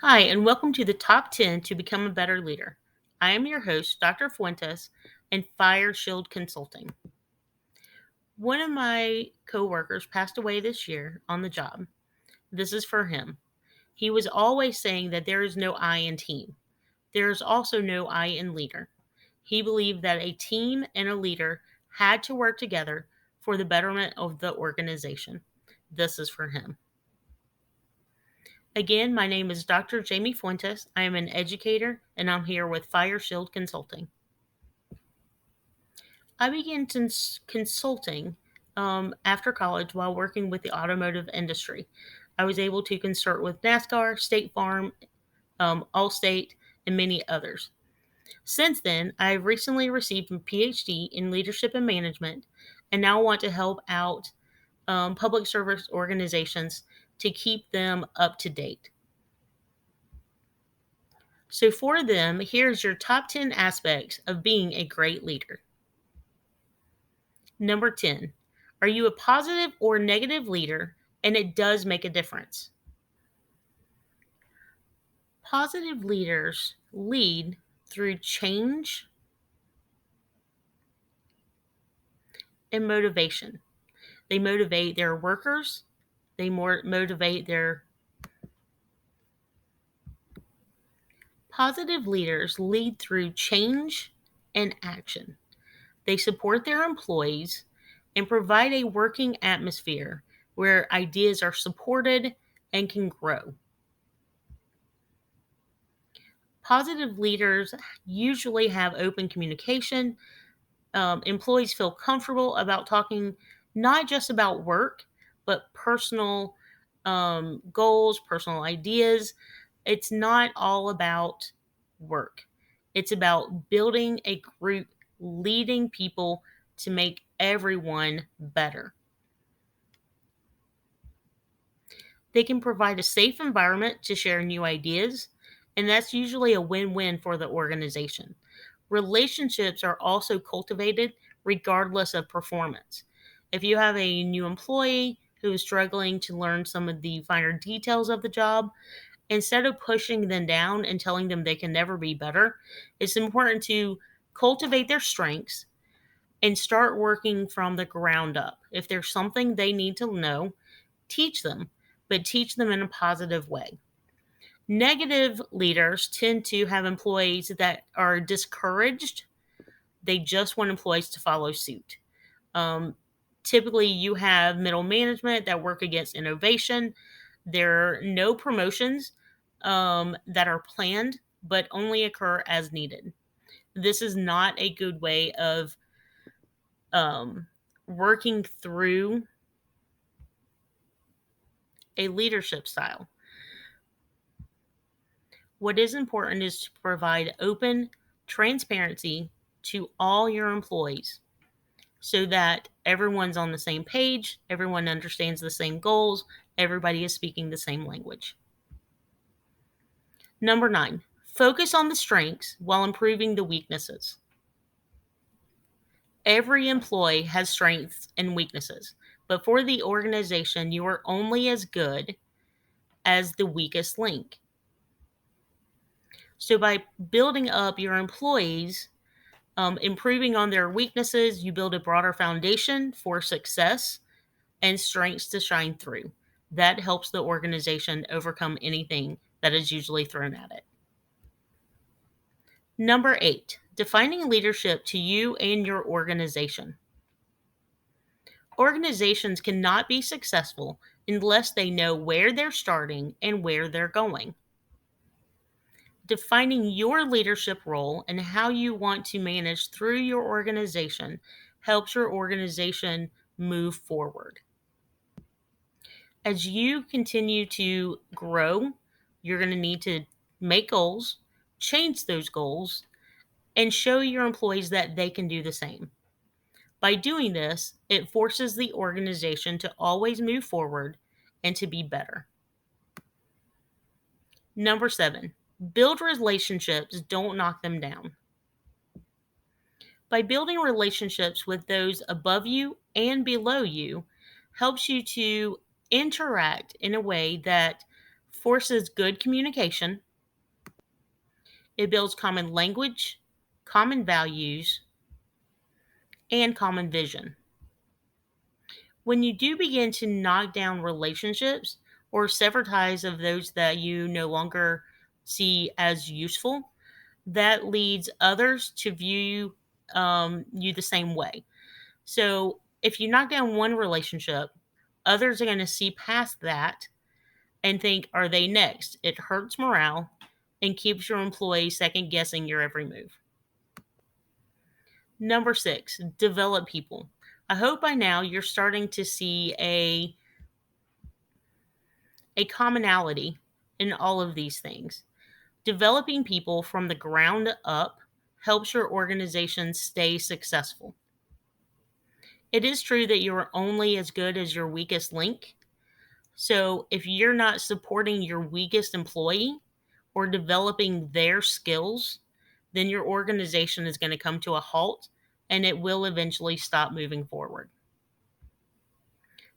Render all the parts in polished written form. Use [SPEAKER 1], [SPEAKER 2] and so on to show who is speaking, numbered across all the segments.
[SPEAKER 1] Hi, and welcome to the Top 10 to Become a Better Leader. I am your host, Dr. Fuentes, and Fire Shield Consulting. One of my coworkers passed away this year on the job. This is for him. He was always saying that there is no I in team. There is also no I in leader. He believed that a team and a leader had to work together for the betterment of the organization. This is for him. Again, my name is Dr. Jamie Fuentes. I am an educator and I'm here with Fire Shield Consulting. I began consulting after college while working with the automotive industry. I was able to consult with NASCAR, State Farm, Allstate, and many others. Since then, I have recently received a PhD in leadership and management and now want to help out public service organizations to keep them up to date. So, for them, here's your top 10 aspects of being a great leader. Number 10, are you a positive or negative leader? And it does make a difference. Positive leaders lead through change and motivation. They motivate their workers, they motivate their positive leaders lead through change and action. They support their employees and provide a working atmosphere where ideas are supported and can grow. Positive leaders usually have open communication. Employees feel comfortable about talking not just about work, but personal goals, personal ideas. It's not all about work, it's about building a group, leading people to make everyone better. They can provide a safe environment to share new ideas, and that's usually a win win for the organization. Relationships are also cultivated regardless of performance. If you have a new employee who is struggling to learn some of the finer details of the job, instead of pushing them down and telling them they can never be better, it's important to cultivate their strengths and start working from the ground up. If there's something they need to know, teach them, but teach them in a positive way. Negative leaders tend to have employees that are discouraged. They just want employees to follow suit. Um, Typically, you have middle management that work against innovation. There are no promotions that are planned, but only occur as needed. This is not a good way of um, working through a leadership style. What is important is to provide open transparency to all your employees so that everyone's on the same page, everyone understands the same goals, everybody is speaking the same language. Number 9, focus on the strengths while improving the weaknesses. Every employee has strengths and weaknesses, but for the organization, you are only as good as the weakest link. So, by building up your employees, improving on their weaknesses, you build a broader foundation for success and strengths to shine through. That helps the organization overcome anything that is usually thrown at it. Number 8, defining leadership to you and your organization. Organizations cannot be successful unless they know where they're starting and where they're going. Defining your leadership role and how you want to manage through your organization helps your organization move forward. As you continue to grow, you're going to need to make goals, change those goals, and show your employees that they can do the same. By doing this, it forces the organization to always move forward and to be better. Number 7, build relationships, don't knock them down. By building relationships with those above you and below you helps you to interact in a way that forces good communication, it builds common language, common values, and common vision. When you do begin to knock down relationships or sever ties of those that you no longer see as useful, that leads others to view you the same way. So if you knock down one relationship, others are going to see past that and think, are they next? It hurts morale and keeps your employees second guessing your every move. Number 6, develop people. I hope by now you're starting to see a commonality in all of these things. Developing people from the ground up helps your organization stay successful. It is true that you are only as good as your weakest link. So if you're not supporting your weakest employee or developing their skills, then your organization is going to come to a halt and it will eventually stop moving forward.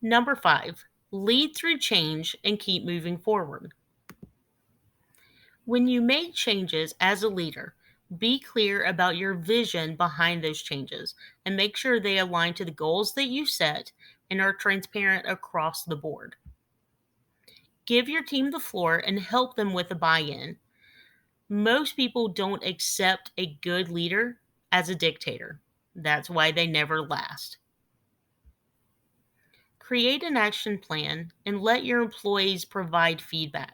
[SPEAKER 1] Number 5, lead through change and keep moving forward. When you make changes as a leader, be clear about your vision behind those changes and make sure they align to the goals that you set and are transparent across the board. Give your team the floor and help them with a buy in. Most people don't accept a good leader as a dictator. That's why they never last. Create an action plan and let your employees provide feedback.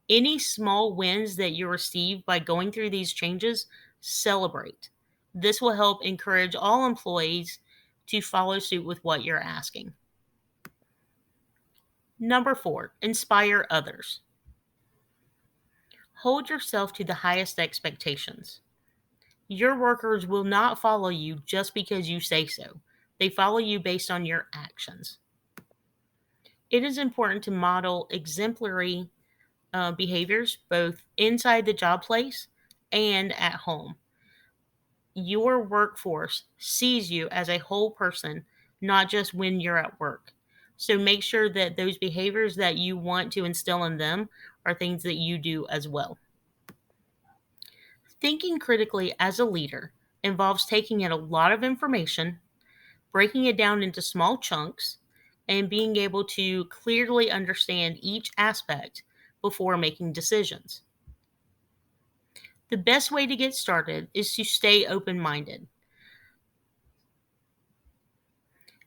[SPEAKER 1] Any small wins that you receive by going through these changes, celebrate. This will help encourage all employees to follow suit with what you're asking. Number 4, inspire others. Hold yourself to the highest expectations. Your workers will not follow you just because you say so. They follow you based on your actions. It is important to model exemplary behaviors both inside the job place and at home. Your workforce sees you as a whole person, not just when you're at work. So make sure that those behaviors that you want to instill in them are things that you do as well. Thinking critically as a leader involves taking in a lot of information, breaking it down into small chunks, and being able to clearly understand each aspect before making decisions. The best way to get started is to stay open minded.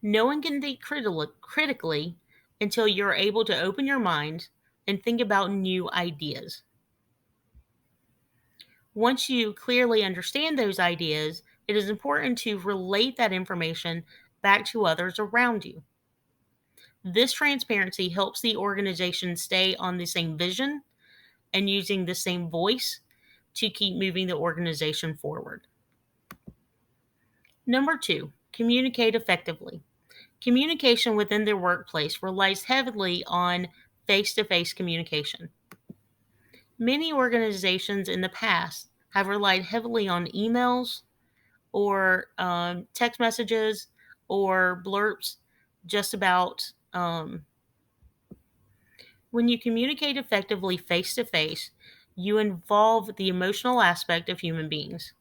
[SPEAKER 1] No one can think critically until you're able to open your mind and think about new ideas. Once you clearly understand those ideas, it is important to relate that information back to others around you. This transparency helps the organization stay on the same vision and using the same voice to keep moving the organization forward. Number 2, communicate effectively. Communication within their workplace relies heavily on face to face communication. Many organizations in the past have relied heavily on emails or text messages or blurbs just about. When you communicate effectively face to face, you involve the emotional aspect of human beings.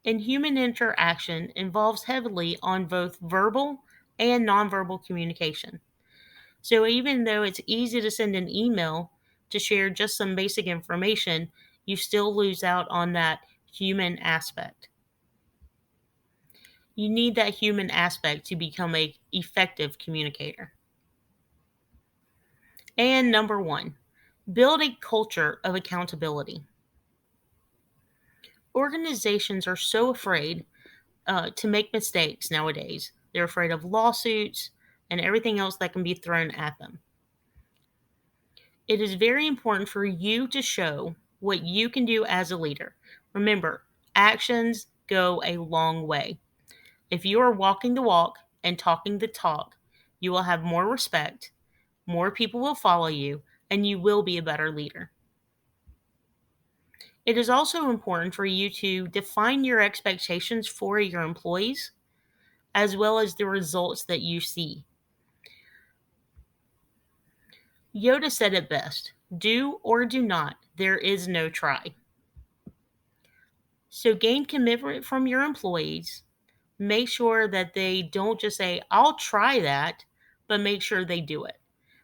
[SPEAKER 1] And human interaction involves heavily on both verbal and nonverbal communication. So even though it's easy to send an email to share just some basic information, you still lose out on that human aspect. You need that human aspect to become an effective communicator. And number 1, build a culture of accountability. Organizations are so afraid to make mistakes nowadays. They're afraid of lawsuits and everything else that can be thrown at them. It is very important for you to show what you can do as a leader. Remember, actions go a long way. If you are walking the walk and talking the talk, you will have more respect, more people will follow you, and you will be a better leader. It is also important for you to define your expectations for your employees, as well as the results that you see. Yoda said it best: do or do not, there is no try. So gain commitment from your employees. Make sure that they don't just say, I'll try that, but make sure they do it.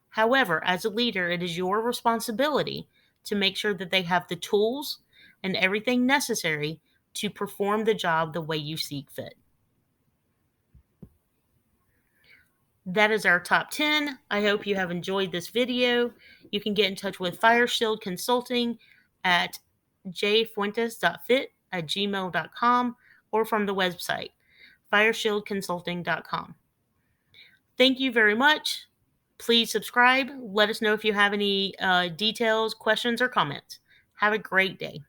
[SPEAKER 1] However, as a leader, it is your responsibility to make sure that they have the tools and everything necessary to perform the job the way you see fit. That is our top 10. I hope you have enjoyed this video. You can get in touch with Fire Shield Consulting at jfuentes.fit@gmail.com or from the website, fireshieldconsulting.com. Thank you very much. Please subscribe. Let us know if you have any details, questions, or comments. Have a great day.